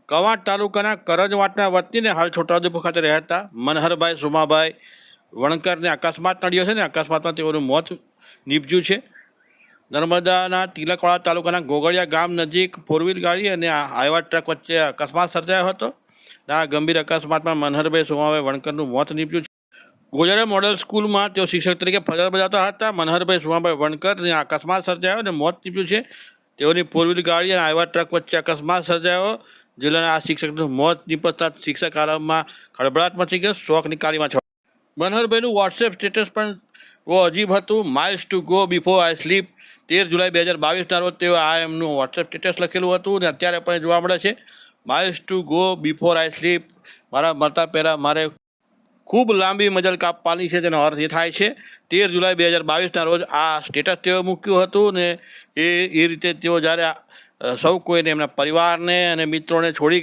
કવાંટ તાલુકાના કરજવાટના વતનીને હાલ છોટાઉદેપુર ખાતે રહેતા મનહરભાઈ સુમાભાઈ વણકરને અકસ્માત નડ્યો છે ને અકસ્માતમાં તેઓનું મોત નીપજ્યું છે. નર્મદાના તિલકવાડા તાલુકાના ગોગળિયા ગામ નજીક ફોરવ્હીલ ગાડી અને હાઈવા ટ્રક વચ્ચે અકસ્માત સર્જાયો હતો. આ ગંભીર અકસ્માતમાં મનહરભાઈ સુમાભાઈ વણકરનું મોત નીપજ્યું છે. ગોજારા મોડલ સ્કૂલમાં તેઓ શિક્ષક તરીકે ફરજ બજાવતા હતા. મનહરભાઈ સુમાભાઈ વણકરને અકસ્માત સર્જાયો અને મોત નીપજ્યું છે. તેઓની ફોરવ્હીલ ગાડી અને હાઈવા ટ્રક વચ્ચે અકસ્માત સર્જાયો. જિલ્લાના આ શિક્ષકનું મોત નીપજતા શિક્ષક આરામમાં ખળભળાટ મચી ગયો. શોકની કાળીમાં છ. મનહરભાઈનું વોટ્સએપ સ્ટેટસ પણ અજીબ હતું. Miles to go before I slip. 13 જુલાઈ 2022ના રોજ તેઓ આ એમનું વોટ્સએપ સ્ટેટસ લખેલું હતું અને અત્યારે પણ જોવા મળે છે. Miles to go before I slip. મારા મરતા પહેલાં મારે ખૂબ લાંબી મજલ કાપવાની છે. તેનો અર્થ એ થાય છે 13 જુલાઈ 2022ના રોજ આ સ્ટેટસ તેઓ મૂક્યું હતું ને એ રીતે તેઓ જ્યારે સૌ કોઈને એમના પરિવારને અને મિત્રોને છોડી